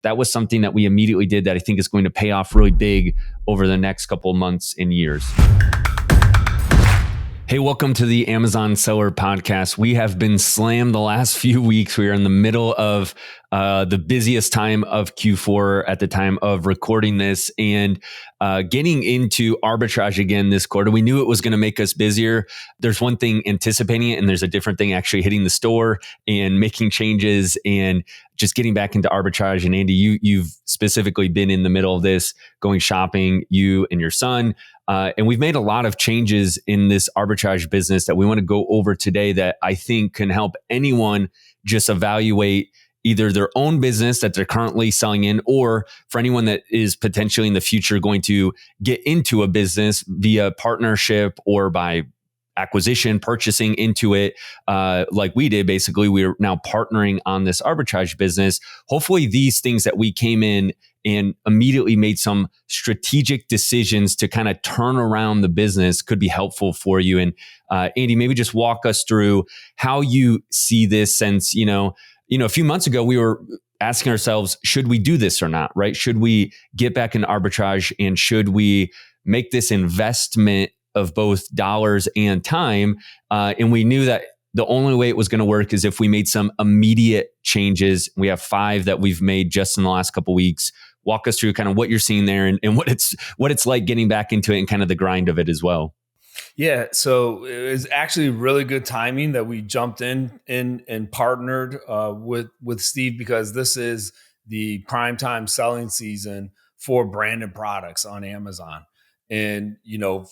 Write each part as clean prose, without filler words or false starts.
that was something that we immediately did that I think is going to pay off really big over the next couple of months and years. Hey, welcome to the Amazon Seller Podcast. We have been slammed the last few weeks. We are in the middle of the busiest time of Q4 at the time of recording this, and getting into arbitrage again this quarter. We knew it was going to make us busier. There's one thing anticipating it, and there's a different thing actually hitting the store and making changes and just getting back into arbitrage. And Andy, you've specifically been in the middle of this, going shopping, you and your son. And we've made a lot of changes in this arbitrage business that we want to go over today that I think can help anyone just evaluate either their own business that they're currently selling in, or for anyone that is potentially in the future going to get into a business via partnership or by acquisition, purchasing into it, like we did. Basically, we're now partnering on this arbitrage business. Hopefully these things that we came in and immediately made some strategic decisions to kind of turn around the business could be helpful for you. And Andy, maybe just walk us through how you see this, since, a few months ago, we were asking ourselves, should we do this or not, right? Should we get back in arbitrage, and should we make this investment of both dollars and time? And we knew that the only way it was going to work is if we made some immediate changes. We have 5 that we've made just in the last couple of weeks. Walk us through kind of what you're seeing there and what it's like getting back into it and kind of the grind of it as well. Yeah, so it was actually really good timing that we jumped in and partnered with Steve, because this is the primetime selling season for branded products on Amazon. And,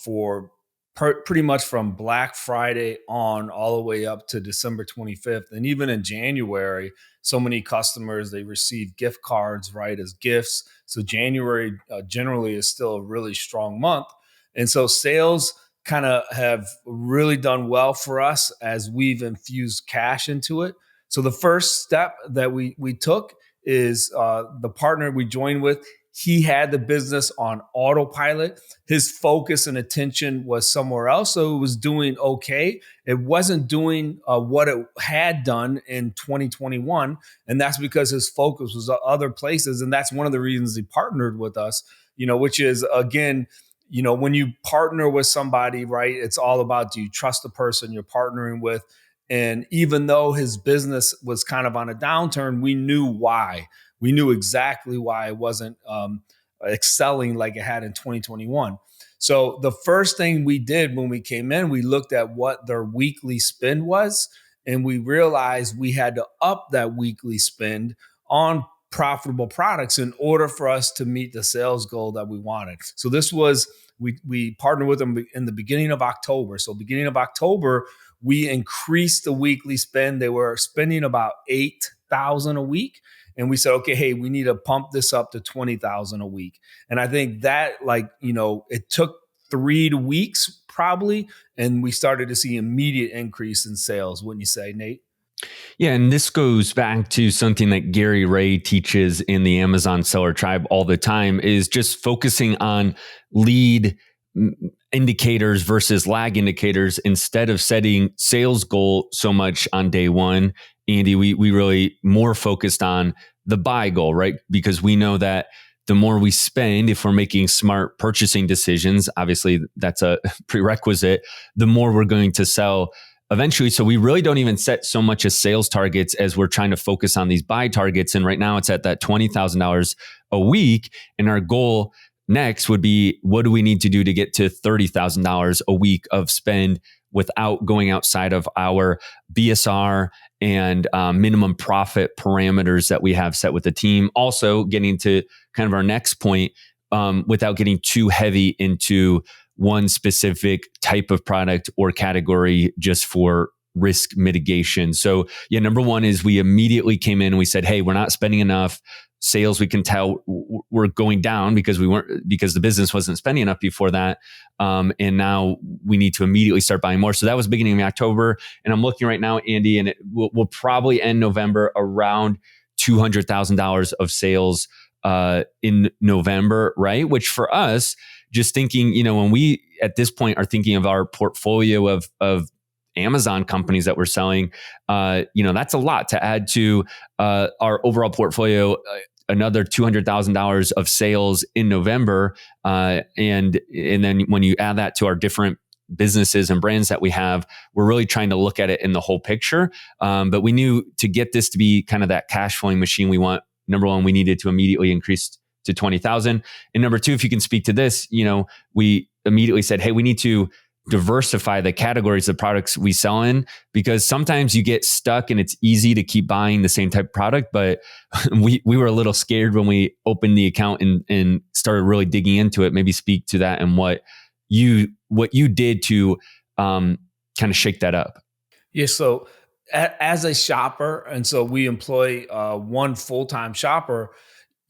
for pretty much from Black Friday on all the way up to December 25th. And even in January, so many customers, they receive gift cards, right, as gifts. So January generally is still a really strong month. And so sales kind of have really done well for us as we've infused cash into it. So the first step that we took is the partner we joined with. He had the business on autopilot. His focus and attention was somewhere else. So it was doing okay. It wasn't doing what it had done in 2021. And that's because his focus was other places. And that's one of the reasons he partnered with us, which is, again, when you partner with somebody, right, it's all about, do you trust the person you're partnering with? And even though his business was kind of on a downturn, we knew why. We knew exactly why it wasn't excelling like it had in 2021. So the first thing we did when we came in, we looked at what their weekly spend was, and we realized we had to up that weekly spend on profitable products in order for us to meet the sales goal that we wanted. So this was, we partnered with them in the beginning of October. So beginning of October, we increased the weekly spend. They were spending about $8,000 a week. And we said, okay, hey, we need to pump this up to $20,000 a week. And I think that, it took 3 weeks probably, and we started to see immediate increase in sales. Wouldn't you say, Nate? Yeah, and this goes back to something that Gary Ray teaches in the Amazon Seller Tribe all the time, is just focusing on lead indicators versus lag indicators instead of setting sales goal so much on day one. Andy, we really more focused on the buy goal, right? Because we know that the more we spend, if we're making smart purchasing decisions, obviously that's a prerequisite, the more we're going to sell eventually. So we really don't even set so much as sales targets as we're trying to focus on these buy targets. And right now it's at that $20,000 a week. And our goal next would be, what do we need to do to get to $30,000 a week of spend without going outside of our BSR and minimum profit parameters that we have set with the team. Also getting to kind of our next point, without getting too heavy into one specific type of product or category just for risk mitigation. So yeah, number one is we immediately came in and we said, hey, we're not spending enough. Sales, we can tell we're going down because the business wasn't spending enough before that. And now we need to immediately start buying more. So that was beginning of October. And I'm looking right now, Andy, and we'll probably end November around $200,000 of sales in November, right? Which for us, just thinking, when we at this point are thinking of our portfolio of Amazon companies that we're selling, that's a lot to add to our overall portfolio. another $200,000 of sales in November. And then when you add that to our different businesses and brands that we have, we're really trying to look at it in the whole picture. But we knew to get this to be kind of that cash flowing machine we want, number one, we needed to immediately increase to 20,000. And number two, if you can speak to this, we immediately said, hey, we need to diversify the categories of products we sell in, because sometimes you get stuck and it's easy to keep buying the same type of product. But we were a little scared when we opened the account and started really digging into it. Maybe speak to that and what you did to kind of shake that up. Yeah. So as a shopper, and so we employ one full-time shopper,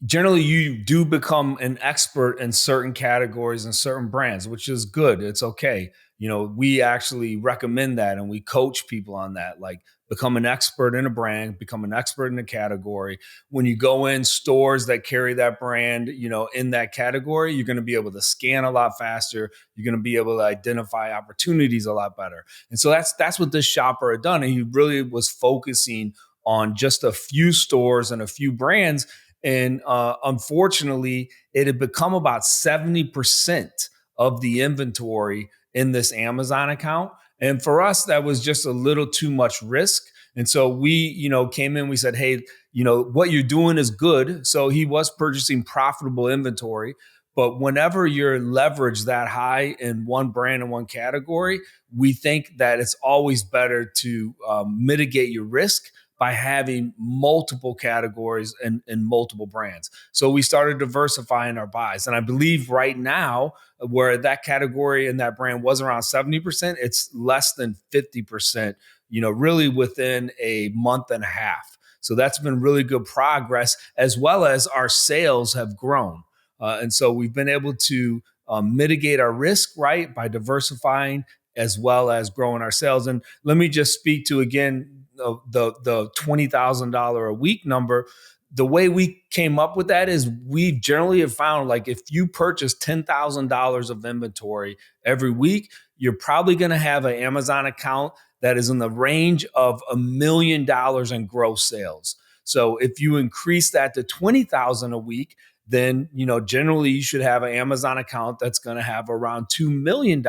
generally you do become an expert in certain categories and certain brands, which is good. It's okay. We actually recommend that and we coach people on that. Like, become an expert in a brand, become an expert in a category. When you go in stores that carry that brand, in that category, you're going to be able to scan a lot faster. You're going to be able to identify opportunities a lot better. And so that's what this shopper had done. And he really was focusing on just a few stores and a few brands. And unfortunately, it had become about 70% of the inventory in this Amazon account. And for us, that was just a little too much risk. And so we, came in, we said, hey, what you're doing is good. So he was purchasing profitable inventory. But whenever you're leveraged that high in one brand and one category, we think that it's always better to mitigate your risk by having multiple categories and multiple brands. So we started diversifying our buys. And I believe right now, where that category and that brand was around 70%, it's less than 50%, really within a month and a half. So that's been really good progress, as well as our sales have grown. And so we've been able to mitigate our risk, right, by diversifying as well as growing our sales. And let me just speak to, again, the $20,000 a week number. The way we came up with that is we generally have found, like, if you purchase $10,000 of inventory every week, you're probably going to have an Amazon account that is in the range of $1 million in gross sales. So if you increase that to 20,000 a week, then, generally you should have an Amazon account that's going to have around $2 million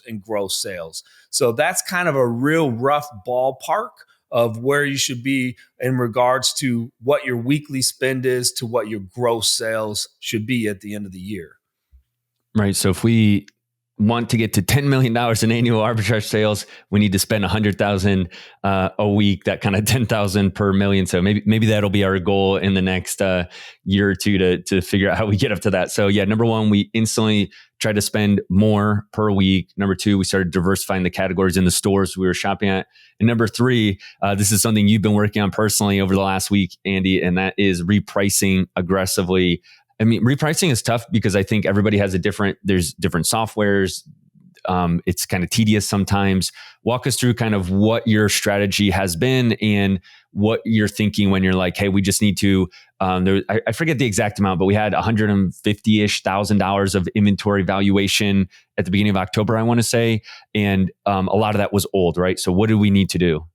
in gross sales. So that's kind of a real rough ballpark of where you should be in regards to what your weekly spend is to what your gross sales should be at the end of the year. Right. So if we want to get to $10 million in annual arbitrage sales, we need to spend 100,000 a week, that kind of 10,000 per million. So maybe that'll be our goal in the next year or two to figure out how we get up to that. So yeah, number one, we instantly try to spend more per week. Number two, we started diversifying the categories in the stores we were shopping at. And number three, this is something you've been working on personally over the last week, Andy, and that is repricing aggressively. I mean, repricing is tough because I think everybody has there's different softwares. It's kind of tedious sometimes. Walk us through kind of what your strategy has been and what you're thinking when you're like, hey, we just need to, I forget the exact amount, but we had $150,000 of inventory valuation at the beginning of October, I want to say. And a lot of that was old, right? So what do we need to do?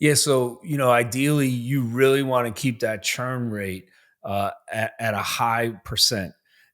Yeah. So, ideally you really want to keep that churn rate at a high percent.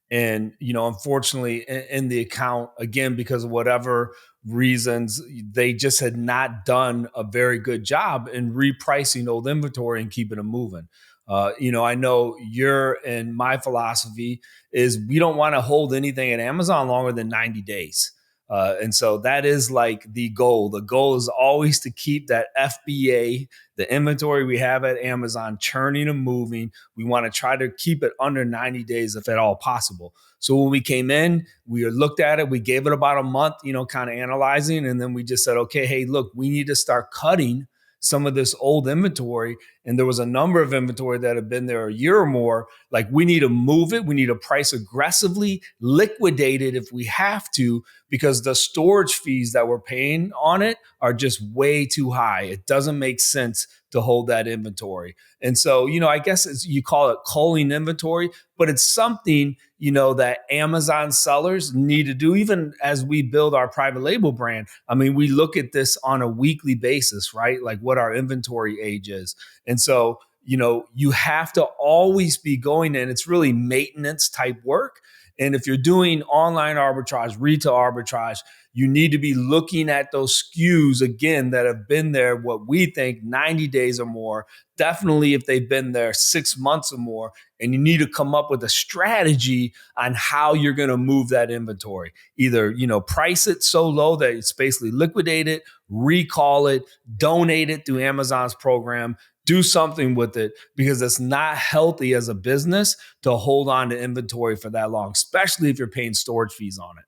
And, unfortunately in the account, again, because of whatever reasons, they just had not done a very good job in repricing old inventory and keeping it moving. I know your and my philosophy is we don't want to hold anything at Amazon longer than 90 days. And so that is like the goal. The goal is always to keep that FBA, the inventory we have at Amazon, churning and moving. We want to try to keep it under 90 days if at all possible. So when we came in, we looked at it, we gave it about a month, kind of analyzing. And then we just said, okay, hey, look, we need to start cutting some of this old inventory. And there was a number of inventory that had been there a year or more. Like, we need to move it. We need to price aggressively, liquidate it if we have to, because the storage fees that we're paying on it are just way too high. It doesn't make sense to hold that inventory. And so, I guess you call it culling inventory, but it's something, that Amazon sellers need to do, even as we build our private label brand. I mean, we look at this on a weekly basis, right? Like what our inventory age is. And so, you have to always be going in. It's really maintenance type work. And if you're doing online arbitrage, retail arbitrage, you need to be looking at those SKUs again that have been there, what we think 90 days or more, definitely if they've been there 6 months or more, and you need to come up with a strategy on how you're going to move that inventory. Either, price it so low that it's basically liquidate it, recall it, donate it through Amazon's program, do something with it, because it's not healthy as a business to hold on to inventory for that long, especially if you're paying storage fees on it.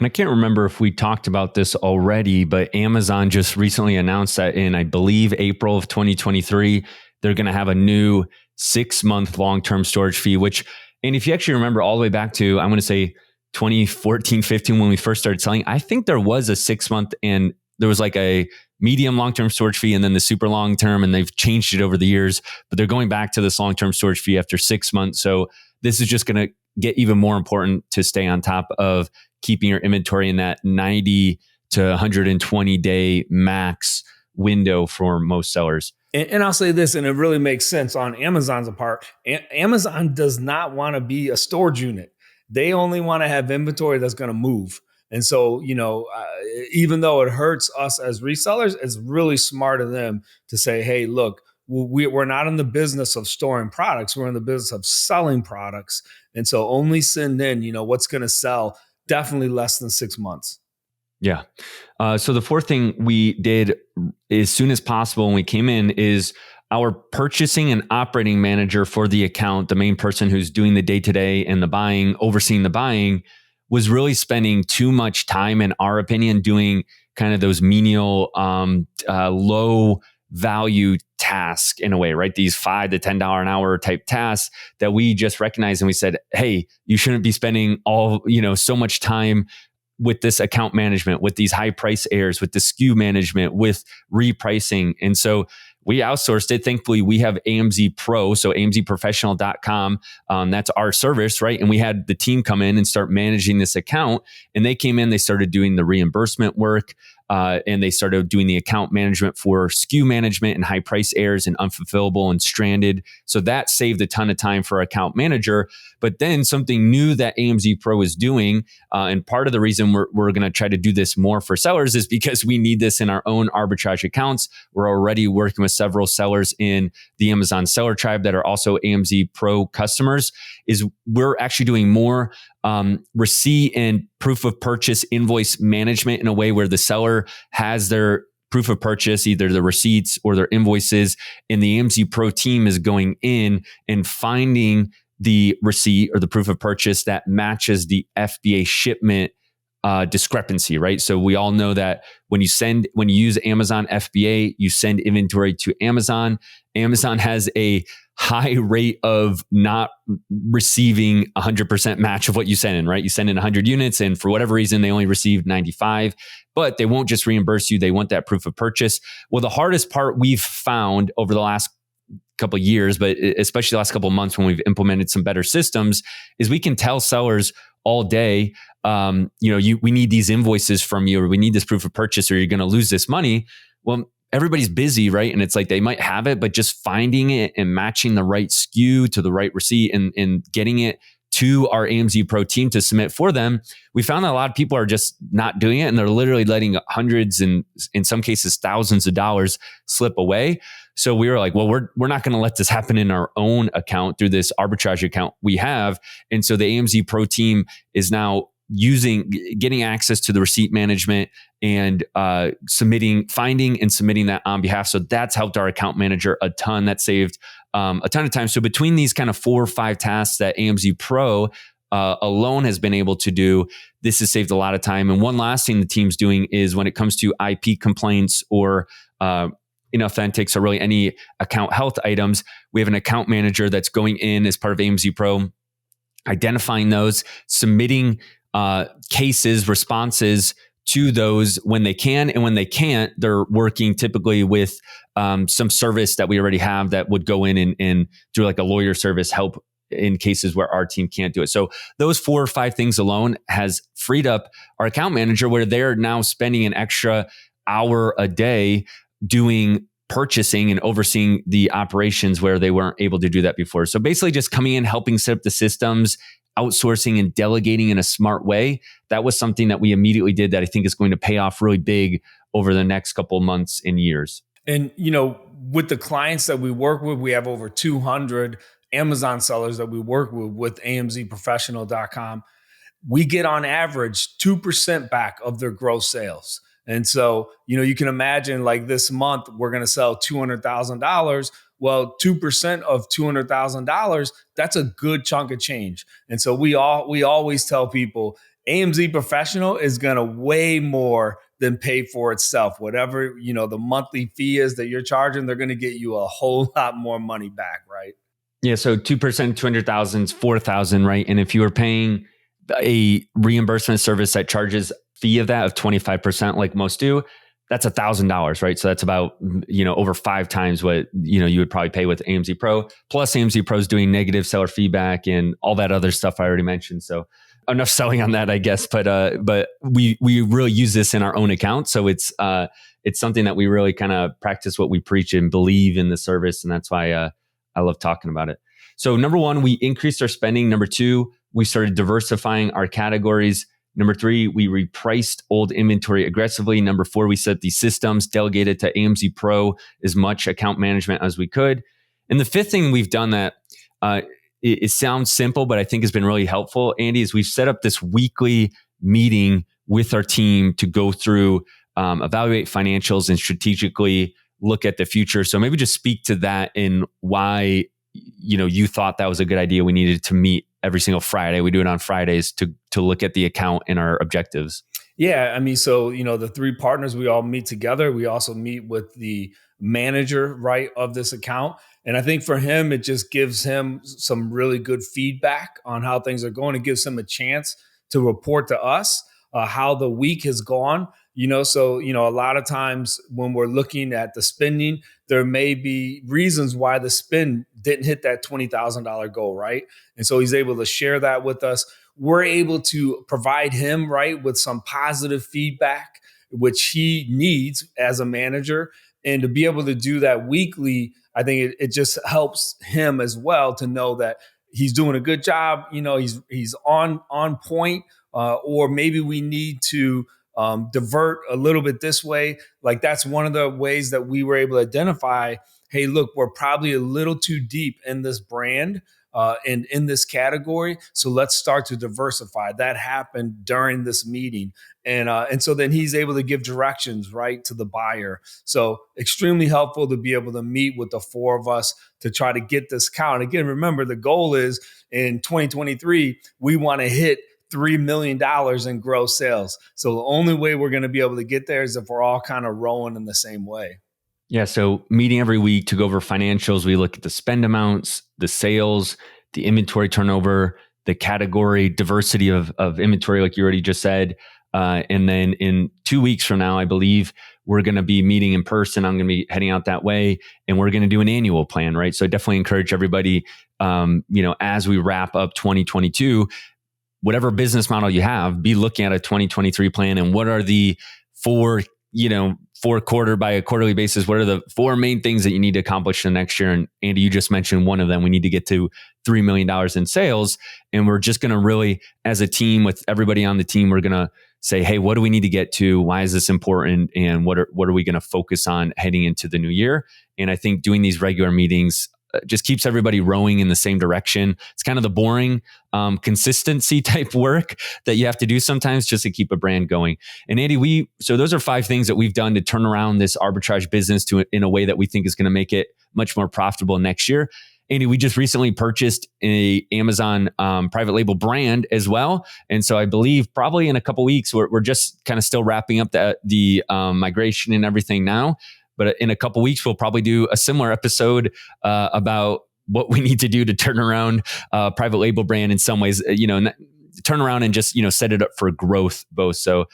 And I can't remember if we talked about this already, but Amazon just recently announced that in, I believe, April of 2023, they're going to have a new 6-month long-term storage fee, which, and if you actually remember all the way back to, I'm going to say 2014, 15, when we first started selling, I think there was a 6-month and there was like a medium long-term storage fee and then the super long-term, and they've changed it over the years, but they're going back to this long-term storage fee after 6 months. So this is just going to get even more important to stay on top of keeping your inventory in that 90 to 120 day max window for most sellers. And I'll say this, and it really makes sense on Amazon's part. Amazon does not want to be a storage unit. They only want to have inventory that's going to move. And so, even though it hurts us as resellers, it's really smart of them to say, hey, look, we're not in the business of storing products. We're in the business of selling products. And so only send in, what's going to sell, definitely less than 6 months. Yeah. So the fourth thing we did as soon as possible when we came in is our purchasing and operating manager for the account, the main person who's doing the day-to-day and the buying, overseeing the buying, was really spending too much time, in our opinion, doing kind of those menial, low value tasks in a way, right? These $5 to $10 an hour type tasks that we just recognized. And we said, hey, you shouldn't be spending so much time with this account management, with these high price airs, with the SKU management, with repricing. And so we outsourced it. Thankfully, we have AMZ Pro, so AMZProfessional.com. That's our service, right? And we had the team come in and start managing this account. And they came in, they started doing the reimbursement work, and they started doing the account management for SKU management and high price airs and unfulfillable and stranded. So that saved a ton of time for our account manager. But then something new that AMZ Pro is doing, and part of the reason we're going to try to do this more for sellers is because we need this in our own arbitrage accounts. We're already working with several sellers in the Amazon Seller Tribe that are also AMZ Pro customers, is we're actually doing more receipt and proof of purchase invoice management in a way where the seller has their proof of purchase, either the receipts or their invoices, and the AMZ Pro team is going in and finding the receipt or the proof of purchase that matches the FBA shipment discrepancy, right? So we all know that when you use Amazon FBA, you send inventory to Amazon. Amazon has a high rate of not receiving 100% match of what you send in, right? You send in 100 units and for whatever reason, they only received 95, but they won't just reimburse you. They want that proof of purchase. Well, the hardest part we've found over the last couple of years, but especially the last couple of months when we've implemented some better systems, is we can tell sellers all day, we need these invoices from you, or we need this proof of purchase, or you're going to lose this money. Well, everybody's busy, right? And it's like they might have it, but just finding it and matching the right SKU to the right receipt and getting it to our AMZ Pro team to submit for them, we found that a lot of people are just not doing it, and they're literally letting hundreds and in some cases thousands of dollars slip away. So we were like, well, we're not going to let this happen in our own account through this arbitrage account we have. And so the AMZ Pro team is now getting access to the receipt management and finding and submitting that on behalf. So that's helped our account manager a ton. That saved a ton of time. So between these kind of 4 or 5 tasks that AMZ Pro alone has been able to do, this has saved a lot of time. And one last thing the team's doing is when it comes to IP complaints or inauthentics or really any account health items, we have an account manager that's going in as part of AMZ Pro, identifying those, submitting cases, responses to those when they can. And when they can't, they're working typically with some service that we already have that would go in and do like a lawyer service help in cases where our team can't do it. So those 4 or 5 things alone has freed up our account manager, where they're now spending an extra hour a day doing purchasing and overseeing the operations where they weren't able to do that before. So basically just coming in, helping set up the systems, outsourcing and delegating in a smart way. That was something that we immediately did that I think is going to pay off really big over the next couple of months and years. And, with the clients that we work with, we have over 200 Amazon sellers that we work with AMZProfessional.com. We get on average 2% back of their gross sales. And so, you can imagine like this month, we're going to sell $200,000. Well, 2% of $200,000, that's a good chunk of change. And so we always tell people AMZ Professional is going to way more than pay for itself. Whatever, the monthly fee is that you're charging, they're going to get you a whole lot more money back, right? Yeah. So 2%, 200,000 is 4,000, right? And if you were paying a reimbursement service that charges fee of that of 25%, like most do, that's $1,000, right? So that's about, over 5 times what, you would probably pay with AMZ Pro. Plus AMZ Pro is doing negative seller feedback and all that other stuff I already mentioned. So enough selling on that, I guess. But we really use this in our own account. So it's something that we really kind of practice what we preach and believe in the service. And that's why I love talking about it. So number 1, we increased our spending. Number 2, we started diversifying our categories. Number 3, we repriced old inventory aggressively. Number 4, we set these systems, delegated to AMZ Pro as much account management as we could. And the 5th thing we've done that it sounds simple, but I think has been really helpful, Andy, is we've set up this weekly meeting with our team to go through, evaluate financials and strategically look at the future. So maybe just speak to that and why, you thought that was a good idea. We needed to meet every single Friday. We do it on Fridays to look at the account and our objectives. Yeah. So, the 3 partners, we all meet together. We also meet with the manager, right, of this account. And I think for him, it just gives him some really good feedback on how things are going. It gives him a chance to report to us how the week has gone. So, a lot of times when we're looking at the spending, there may be reasons why the spend didn't hit that $20,000 goal, right? And so he's able to share that with us. We're able to provide him, right, with some positive feedback, which he needs as a manager. And to be able to do that weekly, I think it just helps him as well to know that he's doing a good job. He's on point, or maybe we need to divert a little bit this way. Like that's one of the ways that we were able to identify, hey, look, we're probably a little too deep in this brand and in this category. So let's start to diversify. That happened during this meeting. And so then he's able to give directions, right, to the buyer. So extremely helpful to be able to meet with the 4 of us to try to get this count. Again, remember, the goal is in 2023, we want to hit $3 million in gross sales. So the only way we're going to be able to get there is if we're all kind of rowing in the same way. Yeah. So meeting every week to go over financials, we look at the spend amounts, the sales, the inventory turnover, the category diversity of inventory, like you already just said. And then in 2 weeks from now, I believe we're going to be meeting in person. I'm going to be heading out that way, and we're going to do an annual plan, right? So I definitely encourage everybody, as we wrap up 2022, whatever business model you have, be looking at a 2023 plan and what are the 4 quarter by a quarterly basis, what are the 4 main things that you need to accomplish in the next year? And Andy, you just mentioned one of them. We need to get to $3 million in sales. And we're just going to really, as a team with everybody on the team, we're going to say, hey, what do we need to get to? Why is this important? And what are we going to focus on heading into the new year? And I think doing these regular meetings just keeps everybody rowing in the same direction. It's kind of the boring consistency type work that you have to do sometimes just to keep a brand going. And Andy, so those are 5 things that we've done to turn around this arbitrage business in a way that we think is going to make it much more profitable next year. Andy, we just recently purchased a Amazon private label brand as well. And so I believe probably in a couple of weeks, we're just kind of still wrapping up the migration and everything now. But in a couple of weeks, we'll probably do a similar episode about what we need to do to turn around private label brand in some ways, turn around and just, set it up for growth both. So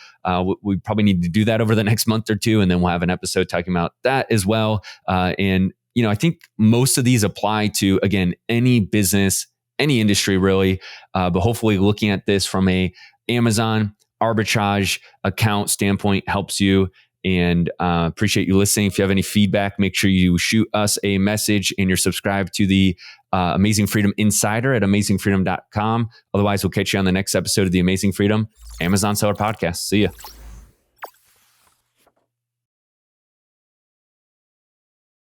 we probably need to do that over the next month or 2. And then we'll have an episode talking about that as well. And I think most of these apply to, again, any business, any industry really. But hopefully looking at this from a Amazon arbitrage account standpoint helps you. And appreciate you listening. If you have any feedback, make sure you shoot us a message and you're subscribed to the Amazing Freedom Insider at amazingfreedom.com. Otherwise, we'll catch you on the next episode of the Amazing Freedom Amazon Seller Podcast. See ya.